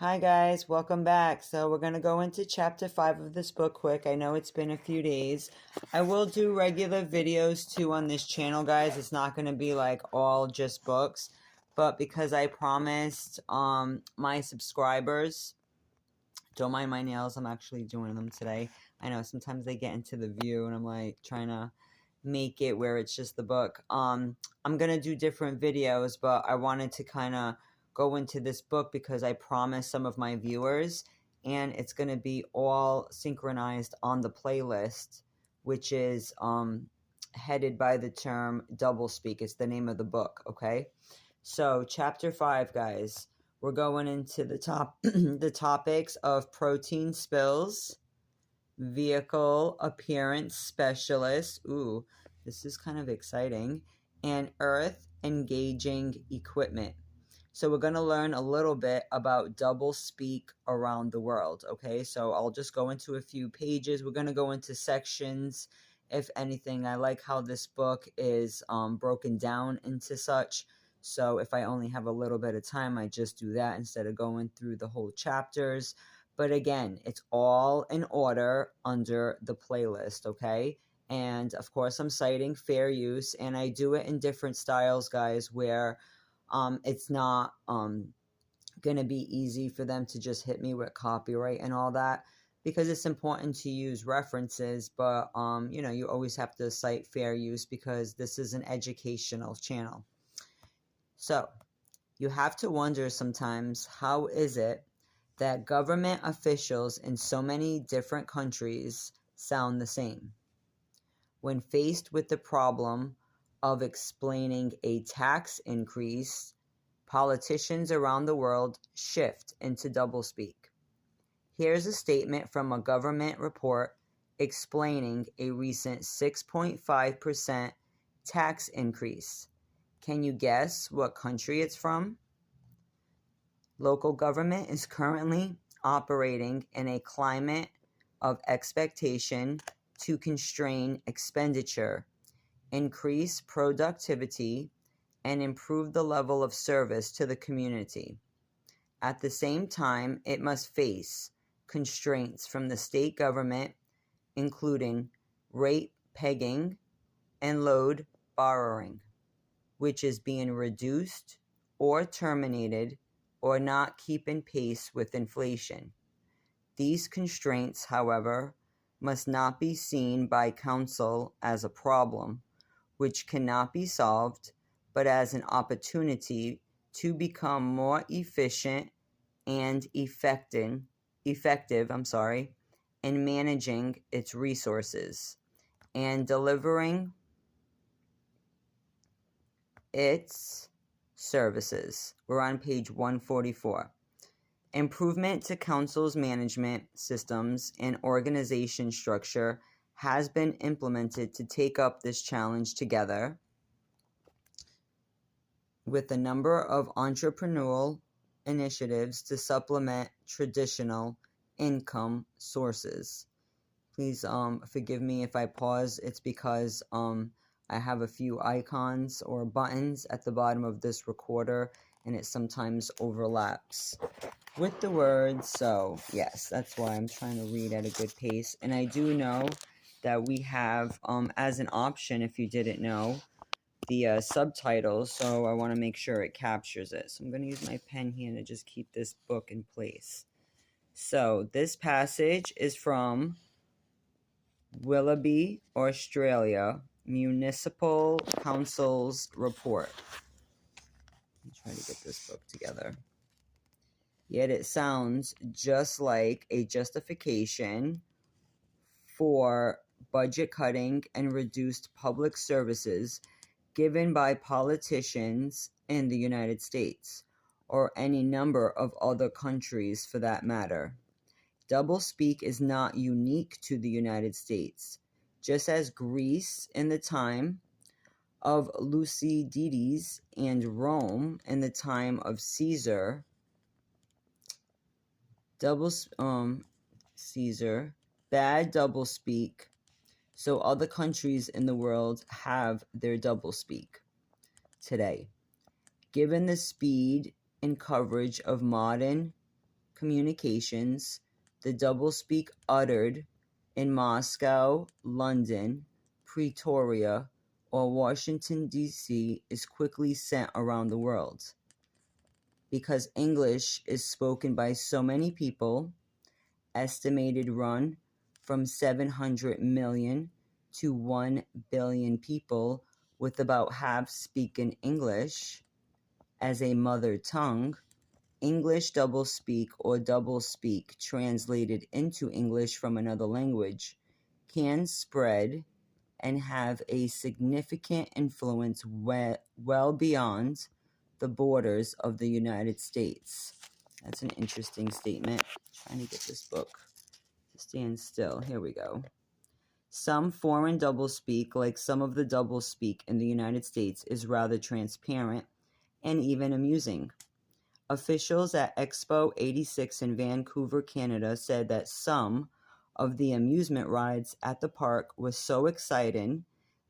Hi guys, welcome back. So we're going to go into chapter 5 of this book quick. I know it's been a few days. I will do regular videos too on this channel, guys. It's not going to be like all just books, but because I promised my subscribers, don't mind my nails, I'm actually doing them today. I know sometimes they get into the view and I'm like trying to make it where it's just the book. I'm going to do different videos, but I wanted to kind of go into this book because I promised some of my viewers, and it's going to be all synchronized on the playlist, which is headed by the term Doublespeak. It's the name of the book, okay? So chapter 5, guys, we're going into the the topics of protein spills, vehicle appearance specialist. Ooh, this is kind of exciting. And earth engaging equipment. So we're going to learn a little bit about doublespeak around the world, okay? So I'll just go into a few pages. We're going to go into sections, if anything. I like how this book is broken down into such. So if I only have a little bit of time, I just do that instead of going through the whole chapters. But again, it's all in order under the playlist, okay? And of course, I'm citing fair use, and I do it in different styles, guys, where it's not going to be easy for them to just hit me with copyright and all that, because it's important to use references, but you always have to cite fair use because this is an educational channel. So you have to wonder sometimes, how is it that government officials in so many different countries sound the same? When faced with the problem of explaining a tax increase, politicians around the world shift into doublespeak. Here's a statement from a government report explaining a recent 6.5% tax increase. Can you guess what country it's from? Local government is currently operating in a climate of expectation to constrain expenditure, increase productivity, and improve the level of service to the community. At the same time, it must face constraints from the state government, including rate pegging and load borrowing, which is being reduced or terminated or not keeping pace with inflation. These constraints, however, must not be seen by council as a problem, which cannot be solved, but as an opportunity to become more efficient and effective in managing its resources and delivering its services. We're on page 144. Improvement to council's management systems and organization structure has been implemented to take up this challenge together with a number of entrepreneurial initiatives to supplement traditional income sources. Please forgive me if I pause. It's because I have a few icons or buttons at the bottom of this recorder, and it sometimes overlaps with the words. So yes, that's why I'm trying to read at a good pace. And I do know that we have as an option, if you didn't know, the subtitles, so I want to make sure it captures it. So I'm going to use my pen here to just keep this book in place. So this passage is from Willoughby, Australia, Municipal Council's report. Let me try to get this book together. Yet it sounds just like a justification for budget cutting and reduced public services given by politicians in the United States, or any number of other countries for that matter. Doublespeak is not unique to the United States. Just as Greece in the time of Thucydides and Rome in the time of Caesar, bad doublespeak, so other countries in the world have their doublespeak today. Given the speed and coverage of modern communications the doublespeak uttered in Moscow, London, Pretoria, or Washington, D.C. is quickly sent around the world. Because English is spoken by so many people, estimated run from 700 million to 1 billion people, with about half speaking English as a mother tongue, English doublespeak or doublespeak translated into English from another language can spread and have a significant influence well beyond the borders of the United States. That's an interesting statement. I'm trying to get this book to stand still. Here we go. Some foreign doublespeak, like some of the doublespeak in the United States, is rather transparent and even amusing. Officials at Expo 86 in Vancouver, Canada, said that some of the amusement rides at the park was so exciting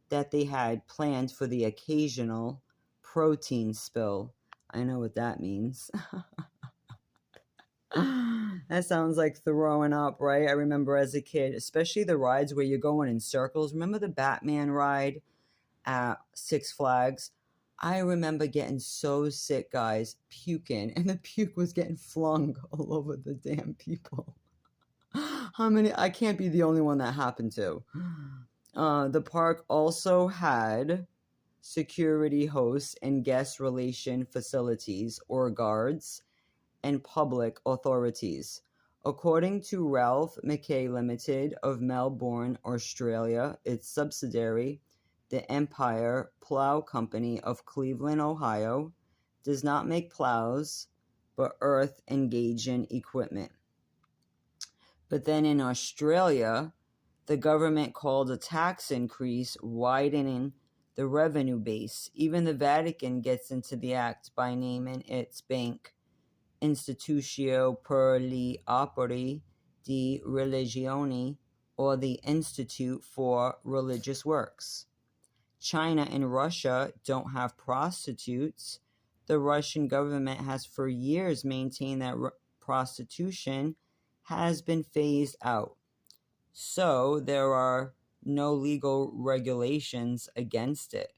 that they had planned for the occasional protein spill. I know what that means. That sounds like throwing up, right? I remember as a kid, especially the rides where you're going in circles. Remember the Batman ride at Six Flags? I remember getting so sick, guys, puking, and the puke was getting flung all over the damn people. How many? I can't be the only one that happened to. The park also had security hosts and guest relation facilities or guards and public authorities. According to Ralph McKay Limited of Melbourne, Australia, its subsidiary, the Empire Plow Company of Cleveland, Ohio, does not make plows, but earth engaging equipment. But then in Australia, the government called a tax increase widening the revenue base. Even the Vatican gets into the act by naming its bank Institutio per gli Operi di Religione, or the Institute for Religious Works. China and Russia don't have prostitutes. The Russian government has for years maintained that prostitution has been phased out. So there are no legal regulations against it.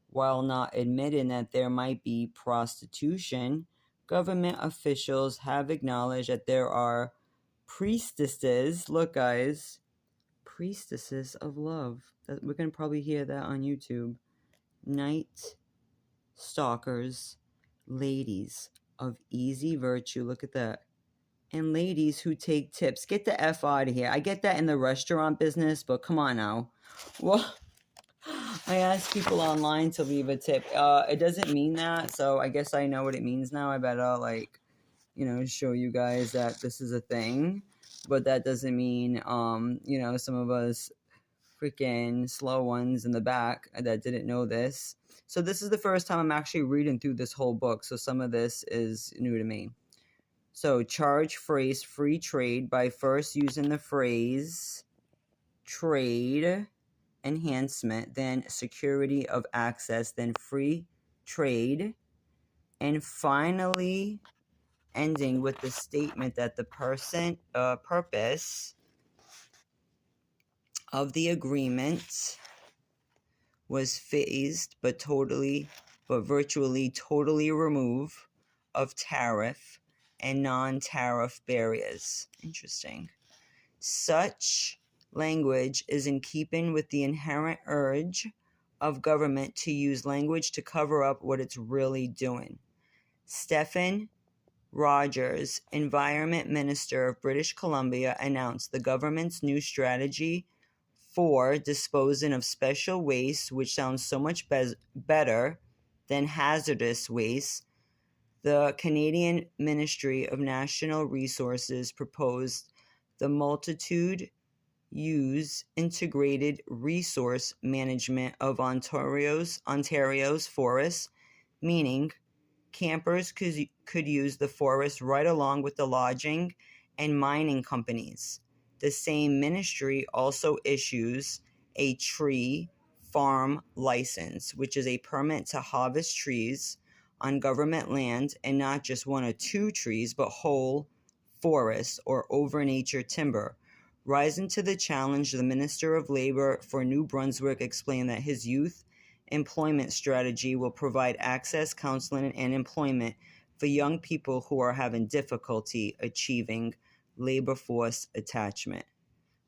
While not admitting that there might be prostitution, government officials have acknowledged that there are priestesses. Look, guys, priestesses of love. We're going to probably hear that on YouTube. Night stalkers, ladies of easy virtue. Look at that. And ladies who take tips. Get the F out of here. I get that in the restaurant business, but come on now. Well, I ask people online to leave a tip. It doesn't mean that, so I guess I know what it means now. I better, show you guys that this is a thing. But that doesn't mean, some of us freaking slow ones in the back that didn't know this. So this is the first time I'm actually reading through this whole book, so some of this is new to me. So charge phrase free trade by first using the phrase trade enhancement, then security of access, then free trade, and finally ending with the statement that the purpose of the agreement was phased but virtually totally remove of tariff and non-tariff barriers. Interesting. Such language is in keeping with the inherent urge of government to use language to cover up what it's really doing. Stephen Rogers, Environment Minister of British Columbia, announced the government's new strategy for disposing of special waste, which sounds so much better than hazardous waste. The Canadian Ministry of National Resources proposed the multitude-use integrated resource management of Ontario's forests, meaning campers could use the forest right along with the lodging and mining companies. The same ministry also issues a tree farm license, which is a permit to harvest trees on government land, and not just one or two trees, but whole forest, or overnature timber. Rising to the challenge, the Minister of Labor for New Brunswick explained that his youth employment strategy will provide access, counseling, and employment for young people who are having difficulty achieving labor force attachment.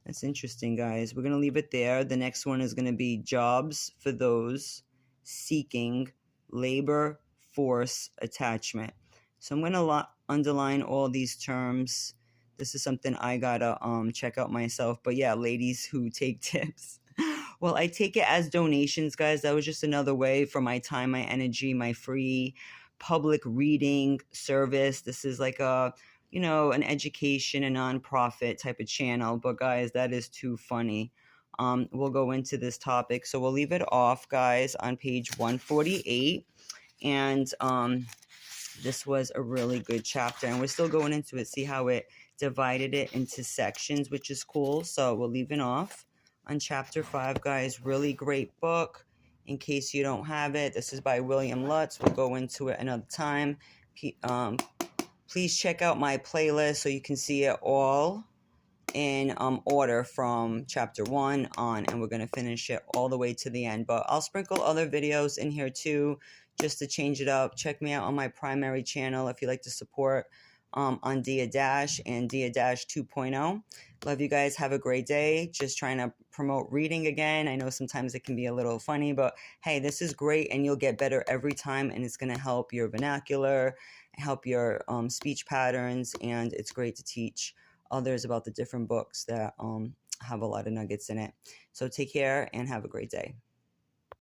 That's interesting, guys. We're going to leave it there. The next one is going to be jobs for those seeking labor force attachment. So I'm going to underline all these terms. This is something I got to check out myself. But yeah, ladies who take tips. Well, I take it as donations, guys. That was just another way for my time, my energy, my free public reading service. This is like a, you know, an education, a nonprofit type of channel. But guys, that is too funny. We'll go into this topic. So we'll leave it off, guys, on page 148. And this was a really good chapter. And we're still going into it, see how it divided it into sections, which is cool. So we'll leave it off on chapter 5, guys. Really great book. In case you don't have it, this is by William Lutz. We'll go into it another time. Please check out my playlist so you can see it all in order from chapter 1 on, and we're going to finish it all the way to the end. But I'll sprinkle other videos in here too, just to change it up. Check me out on my primary channel if you like to support on Dia Dash and Dia Dash 2.0. Love you guys. Have a great day. Just trying to promote reading again. I know sometimes it can be a little funny, but hey, this is great and you'll get better every time, and it's going to help your vernacular, help your speech patterns, and it's great to teach others about the different books that have a lot of nuggets in it. So take care and have a great day.